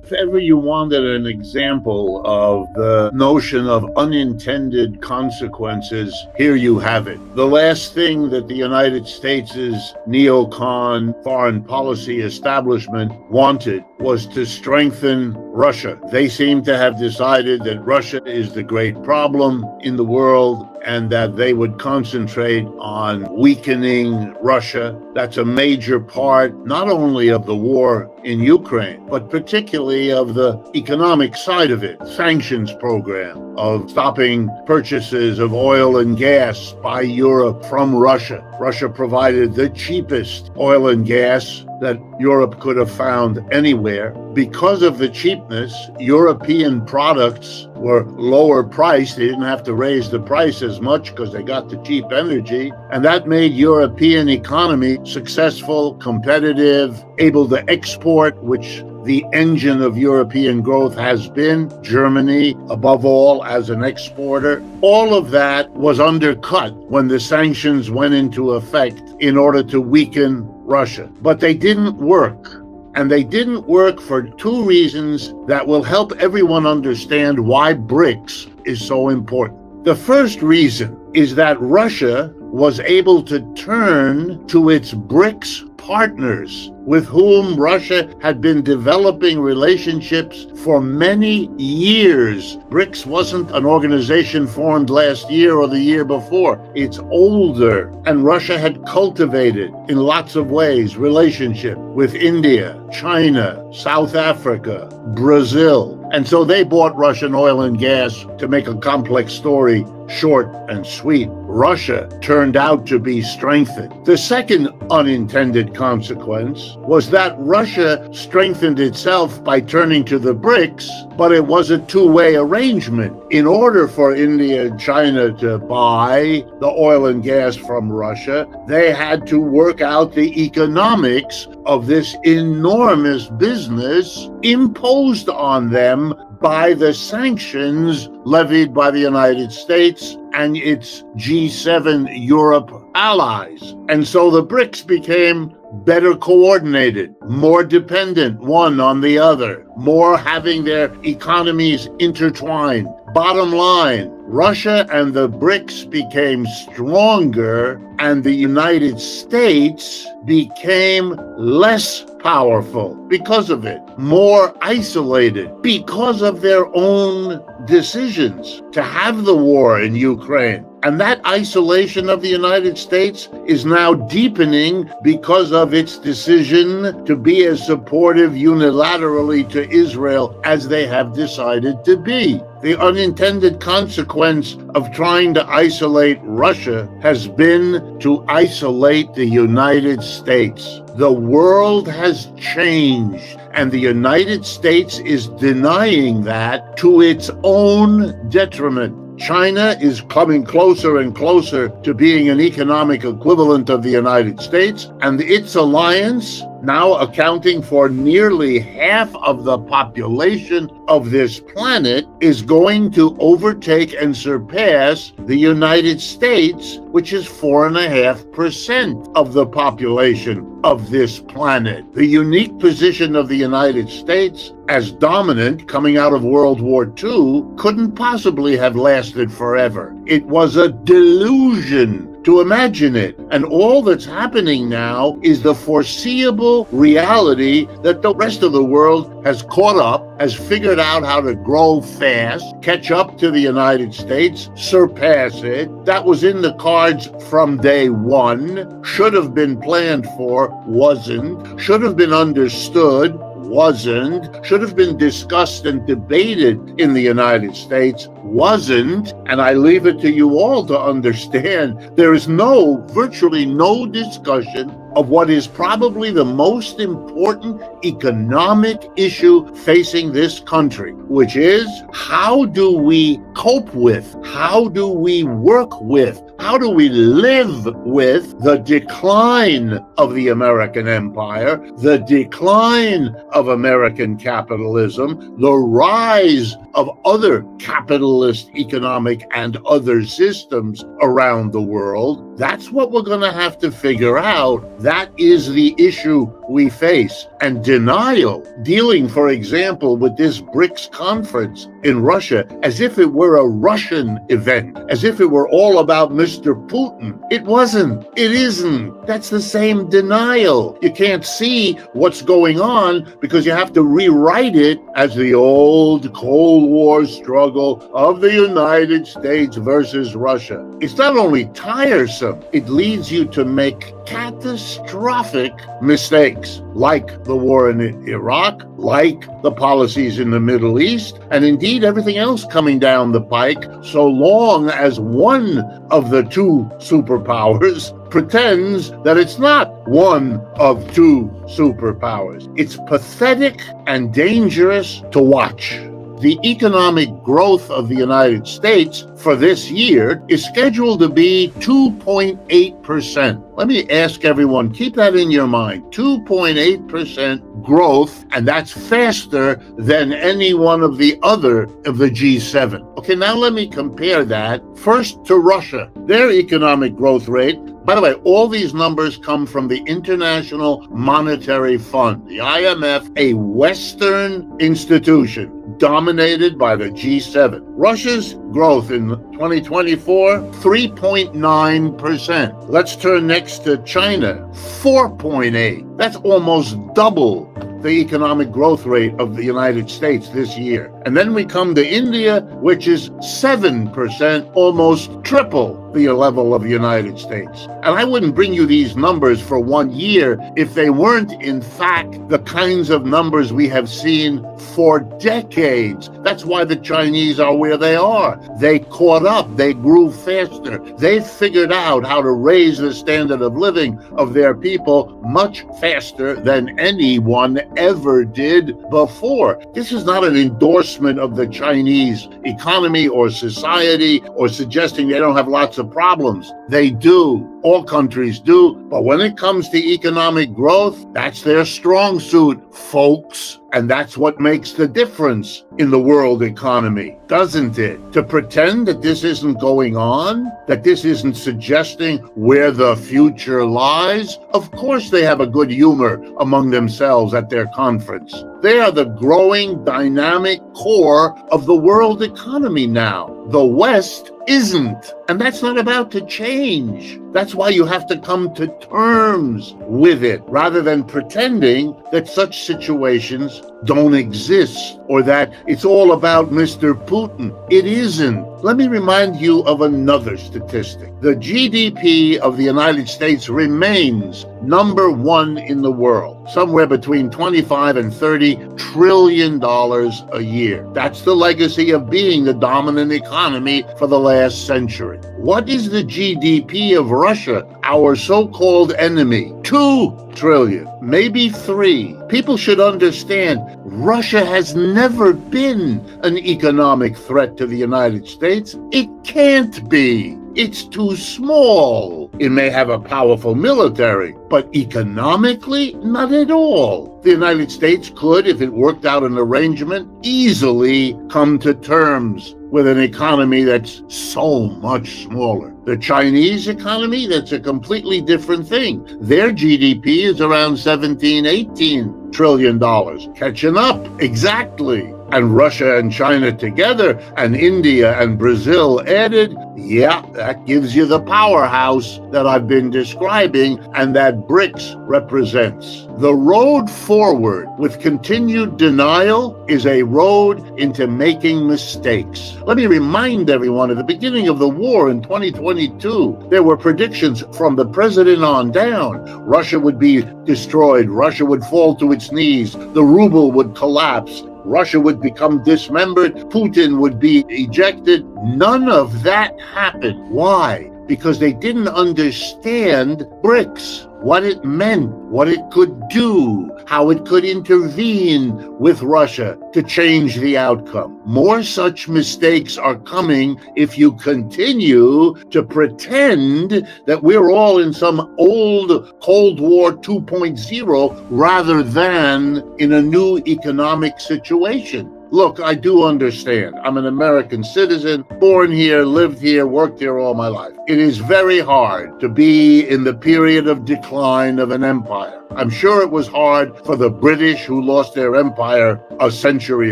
If ever you wanted an example of the notion of unintended consequences, here you have it. The last thing that the United States' neocon foreign policy establishment wanted was to strengthen Russia. They seem to have decided that Russia is the great problem in the world and that they would concentrate on weakening Russia. That's a major part, not only of the war in Ukraine, but particularly of the economic side of it. Sanctions program of stopping purchases of oil and gas by Europe from Russia. Russia provided the cheapest oil and gas that Europe could have found anywhere. Because of the cheapness, European products were lower priced. They didn't have to raise the price as much because they got the cheap energy. And that made European economy successful, competitive, able to export, which the engine of European growth has been. Germany, above all, as an exporter. All of that was undercut when the sanctions went into effect in order to weaken Russia. But they didn't work. And they didn't work for two reasons that will help everyone understand why BRICS is so important. The first reason is that Russia was able to turn to its BRICS partners with whom Russia had been developing relationships for many years. BRICS wasn't an organization formed last year or the year before. It's older, and Russia had cultivated in lots of ways relationship with India, China, South Africa, Brazil. And so they bought Russian oil and gas. To make a complex story short and sweet, Russia turned out to be strengthened. The second unintended consequence was that Russia strengthened itself by turning to the BRICS, but it was a two-way arrangement. In order for India and China to buy the oil and gas from Russia, they had to work out the economics of this enormous business imposed on them by the sanctions levied by the United States and its G7 Europe allies. And so the BRICS became better coordinated, more dependent one on the other, more having their economies intertwined. Bottom line, Russia and the BRICS became stronger, and the United States became less powerful because of it, more isolated because of their own decisions to have the war in Ukraine. And that isolation of the United States is now deepening because of its decision to be as supportive unilaterally to Israel as they have decided to be. The unintended consequence of trying to isolate Russia has been to isolate the United States. The world has changed, and the United States is denying that to its own detriment. China is coming closer and closer to being an economic equivalent of the United States, and its alliance, now accounting for nearly half of the population of this planet, is going to overtake and surpass the United States, which is 4.5% of the population of this planet. The unique position of the United States as dominant coming out of World War II couldn't possibly have lasted forever. It was a delusion to imagine it. And all that's happening now is the foreseeable reality that the rest of the world has caught up, has figured out how to grow fast, catch up to the United States, surpass it. That was in the cards from day one, should have been planned for, wasn't, should have been understood, wasn't, should have been discussed and debated in the United States, wasn't, and I leave it to you all to understand. There is virtually no discussion of what is probably the most important economic issue facing this country, which is how do we cope with, how do we work with, how do we live with the decline of the American empire, the decline of American capitalism, the rise of other capitalist economic and other systems around the world? That's what we're going to have to figure out. That is the issue we face, and denial, dealing, for example, with this BRICS conference in Russia as if it were a Russian event, as if it were all about Mr. Putin. It wasn't. It isn't. That's the same denial. You can't see what's going on because you have to rewrite it as the old Cold War struggle of the United States versus Russia. It's not only tiresome, it leads you to make catastrophic mistakes, like the war in Iraq, like the policies in the Middle East, and indeed everything else coming down the pike, so long as one of the two superpowers pretends that it's not one of two superpowers. It's pathetic and dangerous to watch. The economic growth of the United States for this year is scheduled to be 2.8%. Let me ask everyone, keep that in your mind, 2.8% growth, and that's faster than any one of the other of the G7. Okay, now let me compare that first to Russia. Their economic growth rate, by the way, all these numbers come from the International Monetary Fund, the IMF, a Western institution dominated by the G7. Russia's growth in 2024, 3.9%. Let's turn next to China, 4.8%. That's almost double the economic growth rate of the United States this year. And then we come to India, which is 7%, almost triple the level of the United States. And I wouldn't bring you these numbers for 1 year if they weren't, in fact, the kinds of numbers we have seen for decades. That's why the Chinese are where they are. They caught up. They grew faster. They figured out how to raise the standard of living of their people much faster than anyone ever did before. This is not an endorsement of the Chinese economy or society or suggesting they don't have lots of problems. They do. All countries do. But when it comes to economic growth, that's their strong suit, folks. And that's what makes the difference in the world economy, doesn't it? To pretend that this isn't going on, that this isn't suggesting where the future lies, of course they have a good humor among themselves at their conference. They are the growing, dynamic core of the world economy now. The West isn't. And that's not about to change. That's why you have to come to terms with it, rather than pretending that such situations don't exist or that it's all about Mr. Putin. It isn't. Let me remind you of another statistic. The GDP of the United States remains number one in the world, somewhere between 25 and 30 trillion dollars a year. That's the legacy of being the dominant economy for the last century. What is the GDP of Russia, our so-called enemy? 2 trillion, maybe 3. People should understand Russia has never been an economic threat to the United States. It can't be. It's too small. It may have a powerful military, but economically, not at all. The United States could, if it worked out an arrangement, easily come to terms with an economy that's so much smaller. The Chinese economy, that's a completely different thing. Their GDP is around 17, 18 trillion dollars. Catching up, exactly. And Russia and China together, and India and Brazil added, yeah, that gives you the powerhouse that I've been describing and that BRICS represents. The road forward with continued denial is a road into making mistakes. Let me remind everyone, at the beginning of the war in 2022, there were predictions from the president on down. Russia would be destroyed. Russia would fall to its knees. The ruble would collapse. Russia would become dismembered. Putin would be ejected. None of that happened. Why? Because they didn't understand BRICS, what it meant, what it could do, how it could intervene with Russia to change the outcome. More such mistakes are coming if you continue to pretend that we're all in some old Cold War 2.0 rather than in a new economic situation. look, I do understand. I'm an American citizen, born here, lived here, worked here all my life. It is very hard to be in the period of decline of an empire. I'm sure it was hard for the British who lost their empire a century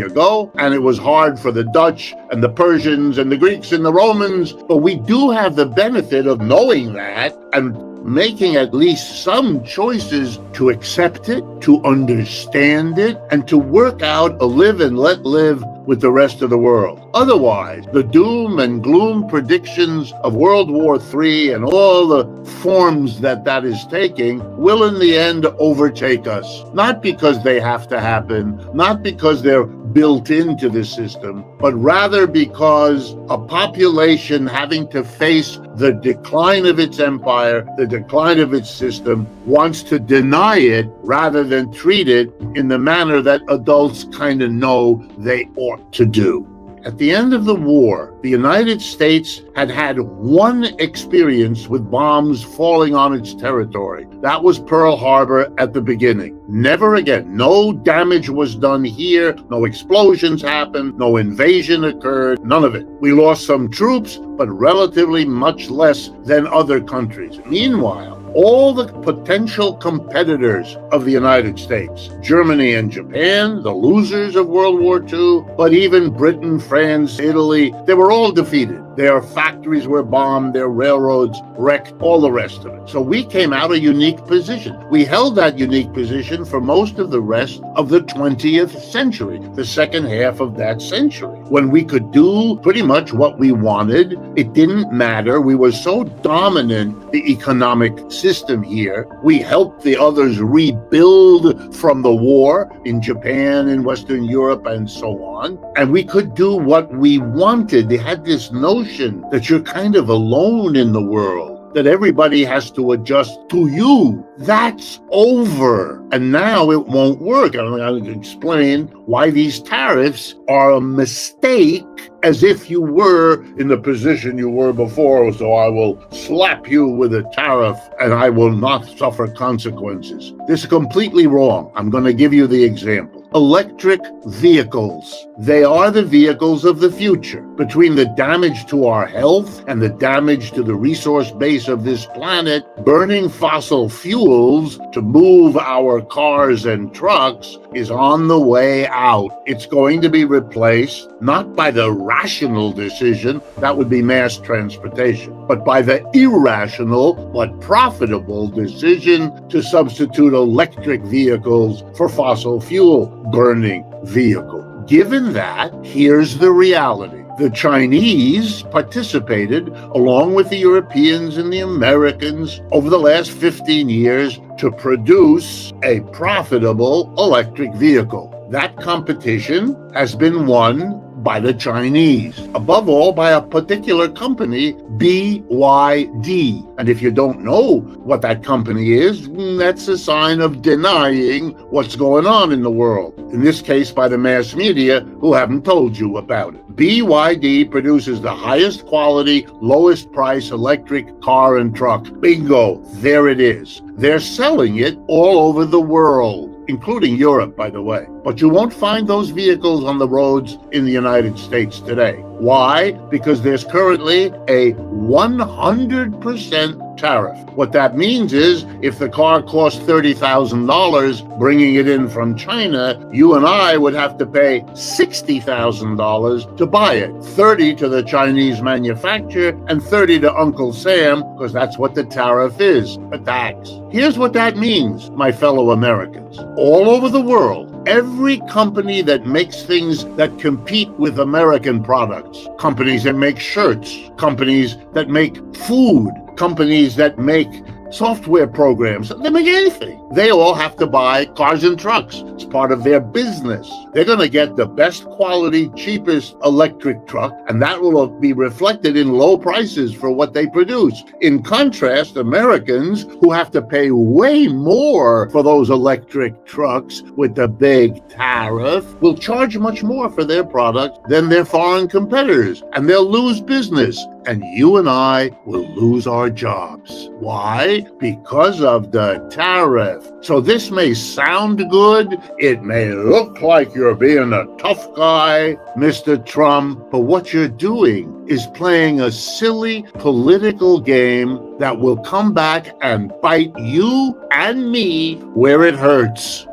ago, and it was hard for the Dutch and the Persians and the Greeks and the Romans, but we do have the benefit of knowing that and making at least some choices to accept it, to understand it, and to work out a live and let live with the rest of the world. Otherwise, the doom and gloom predictions of World War III and all the forms that is taking will in the end overtake us. Not because they have to happen, not because they're built into the system, but rather because a population having to face the decline of its empire, the decline of its system, wants to deny it rather than treat it in the manner that adults kind of know they ought to do. At the end of the war, the United States had had one experience with bombs falling on its territory. That was Pearl Harbor at the beginning. Never again. No damage was done here. No explosions happened. No invasion occurred. None of it. We lost some troops, but relatively much less than other countries. Meanwhile, all the potential competitors of the United States, Germany and Japan, the losers of World War II, but even Britain, France, Italy, they were all defeated. Their factories were bombed, their railroads wrecked, all the rest of it. So we came out a unique position. We held that unique position for most of the rest of the 20th century, the second half of that century, when we could do pretty much what we wanted. It didn't matter. We were so dominant, the economic system here. We helped the others rebuild from the war in Japan, in Western Europe, and so on. And we could do what we wanted. They had this notion that you're kind of alone in the world, that everybody has to adjust to you. That's over. And now it won't work. I'm going to explain why these tariffs are a mistake, as if you were in the position you were before. So I will slap you with a tariff and I will not suffer consequences. This is completely wrong. I'm going to give you the example. Electric vehicles. They are the vehicles of the future. Between the damage to our health and the damage to the resource base of this planet, burning fossil fuels to move our cars and trucks is on the way out. It's going to be replaced not by the rational decision, that would be mass transportation, but by the irrational but profitable decision to substitute electric vehicles for fossil fuel burning vehicle. Given that, here's the reality. The Chinese participated, along with the Europeans and the Americans, over the last 15 years to produce a profitable electric vehicle. That competition has been won by the Chinese, above all by a particular company, BYD. And if you don't know what that company is, that's a sign of denying what's going on in the world. In this case, by the mass media, who haven't told you about it. BYD produces the highest quality, lowest price electric car and truck. Bingo, there it is. They're selling it all over the world, including Europe, by the way. But you won't find those vehicles on the roads in the United States today. Why? Because there's currently a 100% tariff. What that means is if the car costs $30,000 bringing it in from China, you and I would have to pay $60,000 to buy it. 30 to the Chinese manufacturer and 30 to Uncle Sam, because that's what the tariff is, a tax. Here's what that means, my fellow Americans. All over the world, every company that makes things that compete with American products, companies that make shirts, companies that make food, companies that make software programs, they make anything. They all have to buy cars and trucks. It's part of their business. They're going to get the best quality, cheapest electric truck, and that will be reflected in low prices for what they produce. In contrast, Americans who have to pay way more for those electric trucks with the big tariff will charge much more for their product than their foreign competitors, and they'll lose business. and you and I will lose our jobs. Why? Because of the tariff. So this may sound good. It may look like you're being a tough guy, Mr. Trump, but what you're doing is playing a silly political game that will come back and bite you and me where it hurts.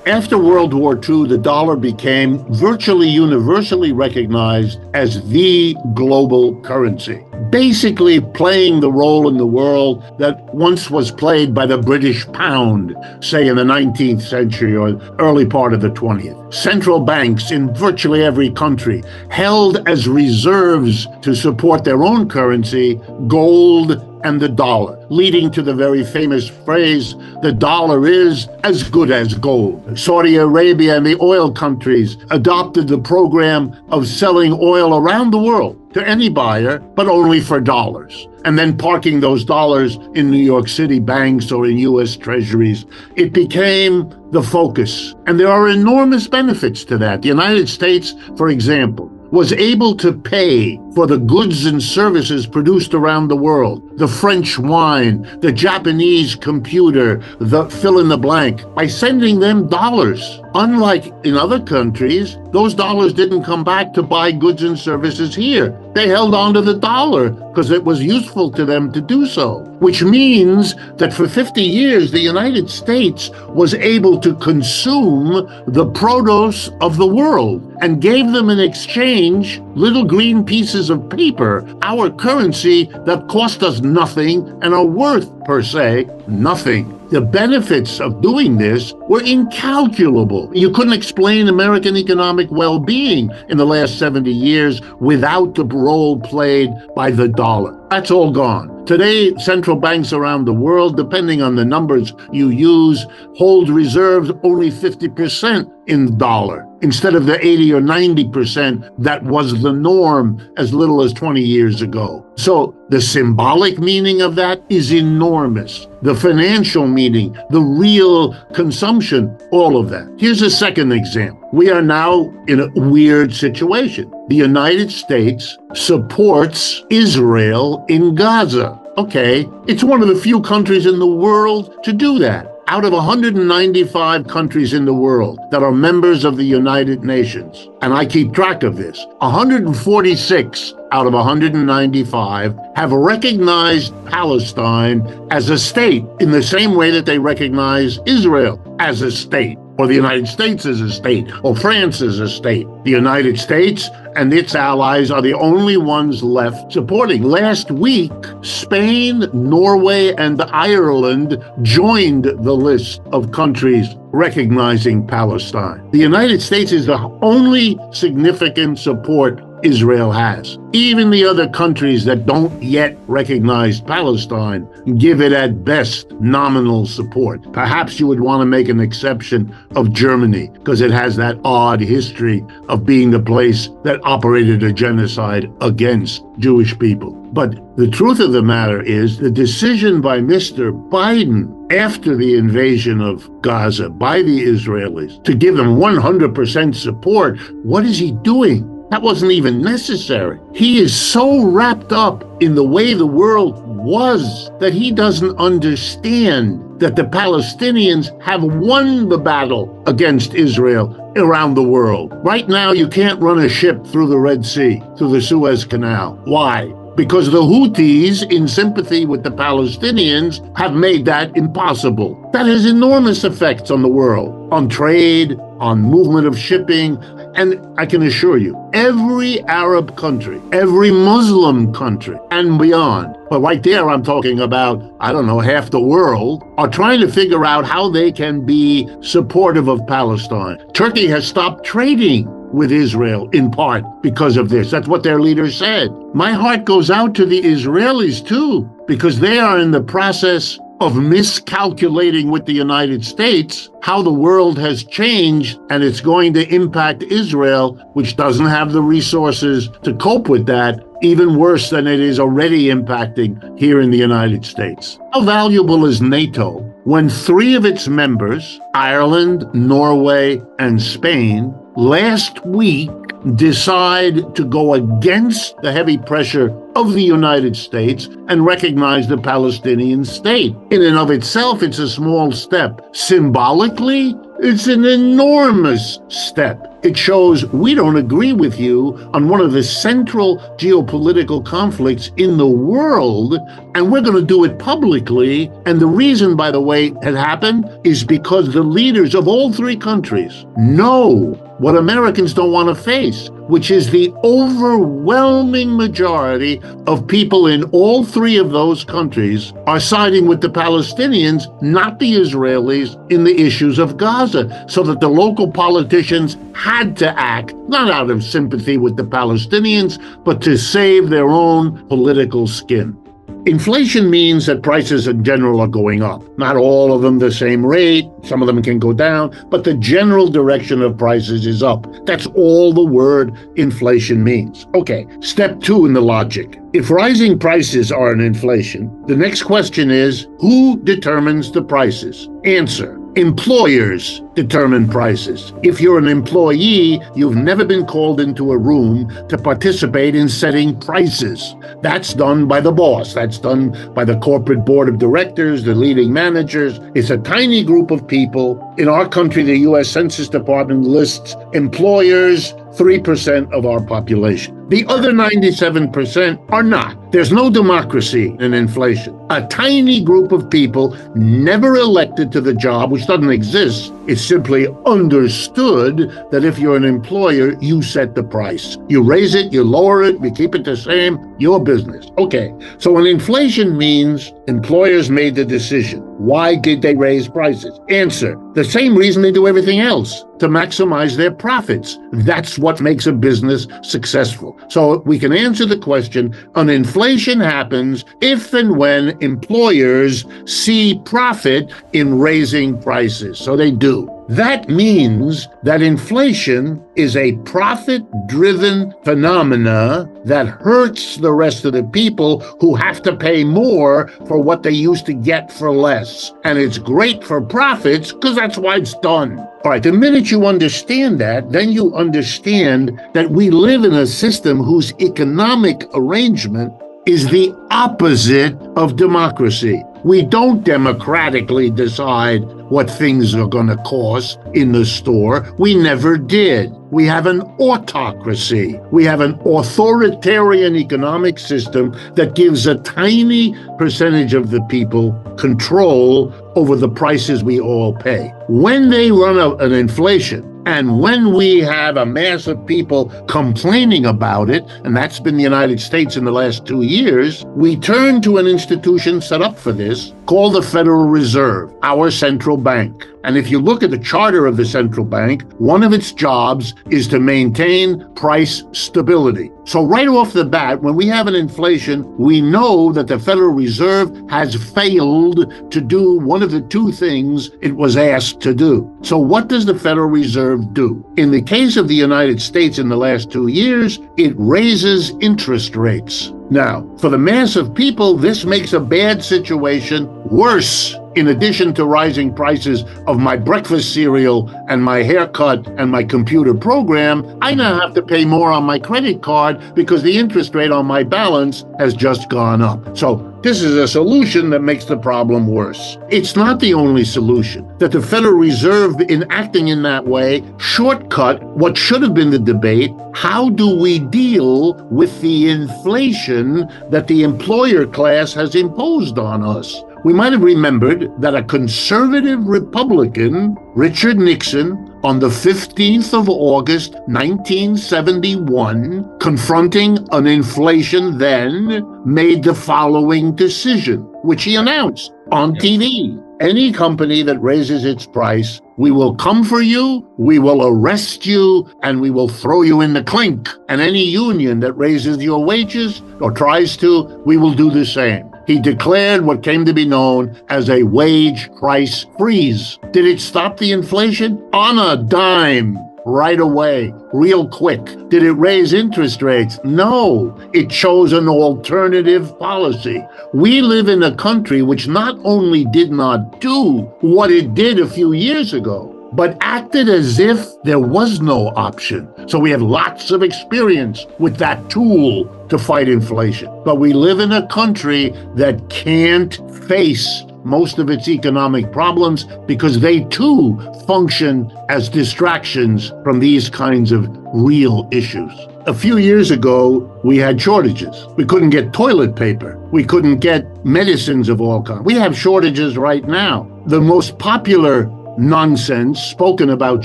After World War II, the dollar became virtually universally recognized as the global currency, basically playing the role in the world that once was played by the British pound, say in the 19th century or early part of the 20th. Central banks in virtually every country held as reserves to support their own currency gold and the dollar, leading to the very famous phrase, the dollar is as good as gold. Saudi Arabia and the oil countries adopted the program of selling oil around the world to any buyer, but only for dollars, and then parking those dollars in New York City banks or in U.S. treasuries. It became the focus, and there are enormous benefits to that. The United States, for example, was able to pay for the goods and services produced around the world, the French wine, the Japanese computer, the fill in the blank, by sending them dollars. Unlike in other countries, those dollars didn't come back to buy goods and services here. They held on to the dollar because it was useful to them to do so, which means that for 50 years, the United States was able to consume the produce of the world and gave them in exchange little green pieces of paper, our currency that cost us nothing and are worth, per se, nothing. The benefits of doing this were incalculable. You couldn't explain American economic well-being in the last 70 years without the role played by the dollar. That's all gone. Today, central banks around the world, depending on the numbers you use, hold reserves only 50% in dollar, instead of the 80 or 90% that was the norm as little as 20 years ago. So the symbolic meaning of that is enormous. The financial meaning, the real consumption, all of that. Here's a second example. We are now in a weird situation. The United States supports Israel in Gaza. Okay, it's one of the few countries in the world to do that. Out of 195 countries in the world that are members of the United Nations, and I keep track of this, 146 out of 195 have recognized Palestine as a state in the same way that they recognize Israel as a state, or the United States as a state, or France as a state. The United States and its allies are the only ones left supporting. Last week, Spain, Norway, and Ireland joined the list of countries recognizing Palestine. The United States is the only significant support Israel has. Even the other countries that don't yet recognize Palestine give it at best nominal support. Perhaps you would want to make an exception of Germany because it has that odd history of being the place that operated a genocide against Jewish people. But the truth of the matter is the decision by Mr. Biden after the invasion of Gaza by the Israelis to give them 100% support, what is he doing? That wasn't even necessary. He is so wrapped up in the way the world was that he doesn't understand that the Palestinians have won the battle against Israel around the world. Right now, you can't run a ship through the Red Sea, through the Suez Canal. Why? Because the Houthis, in sympathy with the Palestinians, have made that impossible. That has enormous effects on the world, on trade, on movement of shipping. And I can assure you, every Arab country, every Muslim country, and beyond, but right there I'm talking about, half the world, are trying to figure out how they can be supportive of Palestine. Turkey has stopped trading with Israel in part because of this. That's what their leader said. My heart goes out to the Israelis too, because they are in the process of miscalculating with the United States how the world has changed, and it's going to impact Israel, which doesn't have the resources to cope with that, even worse than it is already impacting here in the United States. How valuable is NATO when 3 of its members, Ireland, Norway, and Spain, last week decide to go against the heavy pressure of the United States and recognize the Palestinian state. In and of itself, it's a small step. Symbolically, it's an enormous step. It shows we don't agree with you on one of the central geopolitical conflicts in the world, and we're going to do it publicly. And the reason, by the way, it happened is because the leaders of all three countries know what Americans don't want to face, which is the overwhelming majority of people in all three of those countries are siding with the Palestinians, not the Israelis, in the issues of Gaza. So that the local politicians had to act, not out of sympathy with the Palestinians, but to save their own political skin. Inflation means that prices in general are going up. Not all of them the same rate. Some of them can go down, but the general direction of prices is up. That's all the word inflation means. Okay, step 2 in the logic. If rising prices are an inflation, the next question is, who determines the prices? Answer: employers determine prices. If you're an employee, you've never been called into a room to participate in setting prices. That's done by the boss. That's done by the corporate board of directors, the leading managers. It's a tiny group of people. In our country, the U.S. Census Department lists employers 3% of our population. The other 97% are not. There's no democracy in inflation. A tiny group of people never elected to the job, which doesn't exist. It's simply understood that if you're an employer, you set the price. You raise it, you lower it, you keep it the same, your business. Okay, so when inflation means employers made the decision. Why did they raise prices? Answer: the same reason they do everything else, to maximize their profits. That's what makes a business successful. So we can answer the question, an inflation happens if and when employers see profit in raising prices. So they do. That means that inflation is a profit-driven phenomena that hurts the rest of the people who have to pay more for what they used to get for less. And it's great for profits because that's why it's done. All right, the minute you understand that, then you understand that we live in a system whose economic arrangement is the opposite of democracy. We don't democratically decide what things are going to cost in the store. We never did. We have an autocracy. We have an authoritarian economic system that gives a tiny percentage of the people control over the prices we all pay. When they run an inflation, and when we have a mass of people complaining about it, and that's been the United States in the last 2 years, we turn to an institution set up for this called the Federal Reserve, our central bank. And if you look at the charter of the central bank, one of its jobs is to maintain price stability. So right off the bat, when we have an inflation, we know that the Federal Reserve has failed to do one of the two things it was asked to do. So what does the Federal Reserve do? In the case of the United States in the last 2 years, it raises interest rates. Now, for the mass of people, this makes a bad situation worse. In addition to rising prices of my breakfast cereal and my haircut and my computer program, I now have to pay more on my credit card because the interest rate on my balance has just gone up. So this is a solution that makes the problem worse. It's not the only solution. That the Federal Reserve, in acting in that way, shortcut what should have been the debate. How do we deal with the inflation that the employer class has imposed on us? We might have remembered that a conservative Republican, Richard Nixon, on the 15th of August, 1971, confronting an inflation then, made the following decision, which he announced on TV. Any company that raises its price, we will come for you, we will arrest you, and we will throw you in the clink. And any union that raises your wages or tries to, we will do the same. He declared what came to be known as a wage price freeze. Did it stop the inflation? On a dime. Right away, real quick. Did it raise interest rates? No, it chose an alternative policy. We live in a country which not only did not do what it did a few years ago, but acted as if there was no option. So we have lots of experience with that tool to fight inflation. But we live in a country that can't face most of its economic problems because they too function as distractions from these kinds of real issues. A few years ago, we had shortages. We couldn't get toilet paper. We couldn't get medicines of all kinds. We have shortages right now. The most popular nonsense spoken about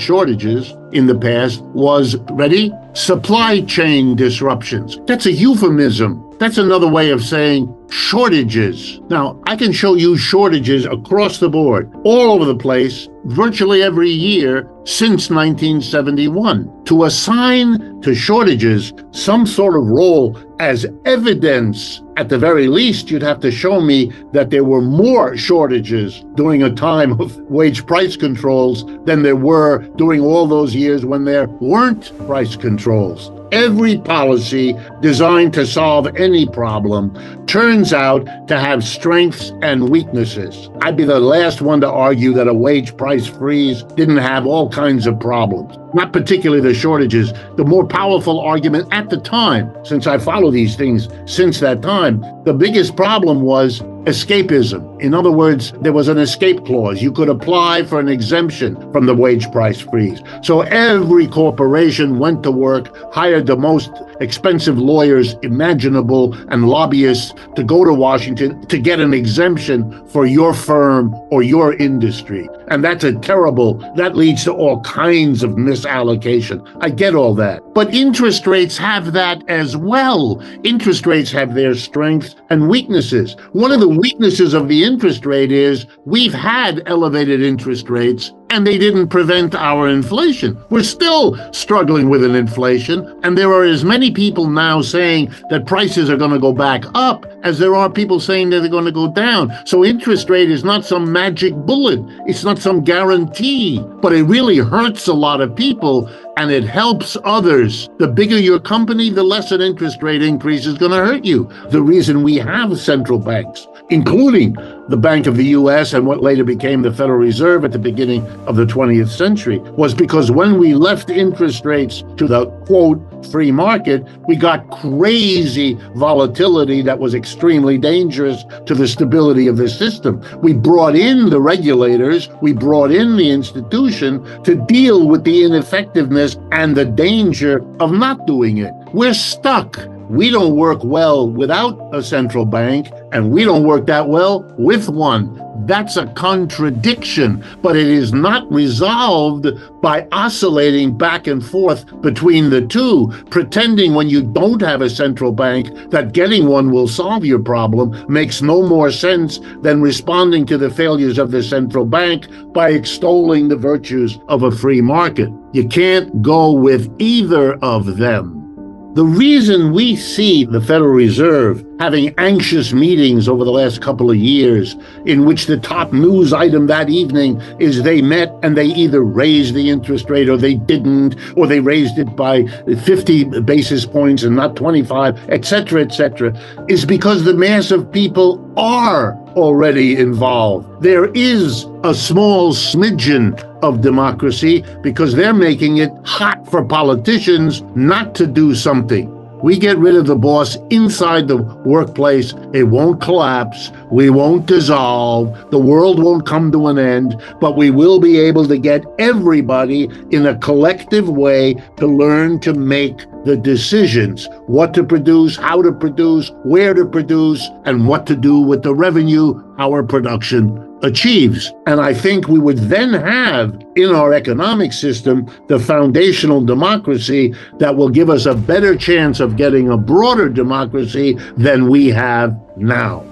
shortages in the past was, ready? Supply chain disruptions. That's a euphemism. That's another way of saying shortages. Now, I can show you shortages across the board, all over the place, virtually every year since 1971. To assign to shortages some sort of role as evidence, at the very least, you'd have to show me that there were more shortages during a time of wage price controls than there were during all those years when there weren't price controls. Every policy designed to solve any problem turns out to have strengths and weaknesses. I'd be the last one to argue that a wage price freeze didn't have all kinds of problems, not particularly the shortages. The more powerful argument at the time, since I follow these things since that time, the biggest problem was escapism. In other words, there was an escape clause. You could apply for an exemption from the wage price freeze. So every corporation went to work, hired the most expensive lawyers imaginable and lobbyists to go to Washington to get an exemption for your firm or your industry. And that leads to all kinds of misallocation. I get all that. But interest rates have that as well. Interest rates have their strengths and weaknesses. One of the weaknesses of the interest rate is we've had elevated interest rates and they didn't prevent our inflation. We're still struggling with an inflation, and there are as many people now saying that prices are going to go back up as there are people saying that they're going to go down. So interest rate is not some magic bullet. It's not some guarantee, but it really hurts a lot of people and it helps others. The bigger your company, the less an interest rate increase is going to hurt you. The reason we have central banks, including the Bank of the U.S. and what later became the Federal Reserve at the beginning of the 20th century, was because when we left interest rates to the, quote, free market, we got crazy volatility that was extremely dangerous to the stability of the system. We brought in the regulators, we brought in the institution to deal with the ineffectiveness and the danger of not doing it. We're stuck. We don't work well without a central bank, and we don't work that well with one. That's a contradiction, but it is not resolved by oscillating back and forth between the two, pretending when you don't have a central bank that getting one will solve your problem makes no more sense than responding to the failures of the central bank by extolling the virtues of a free market. You can't go with either of them. The reason we see the Federal Reserve having anxious meetings over the last couple of years in which the top news item that evening is they met and they either raised the interest rate or they didn't, or they raised it by 50 basis points and not 25, et cetera, is because the mass of people are already involved. There is a small smidgen of democracy because they're making it hot for politicians not to do something. We get rid of the boss inside the workplace, it won't collapse, we won't dissolve, the world won't come to an end, but we will be able to get everybody in a collective way to learn to make the decisions, what to produce, how to produce, where to produce, and what to do with the revenue our production achieves. And I think we would then have in our economic system the foundational democracy that will give us a better chance of getting a broader democracy than we have now.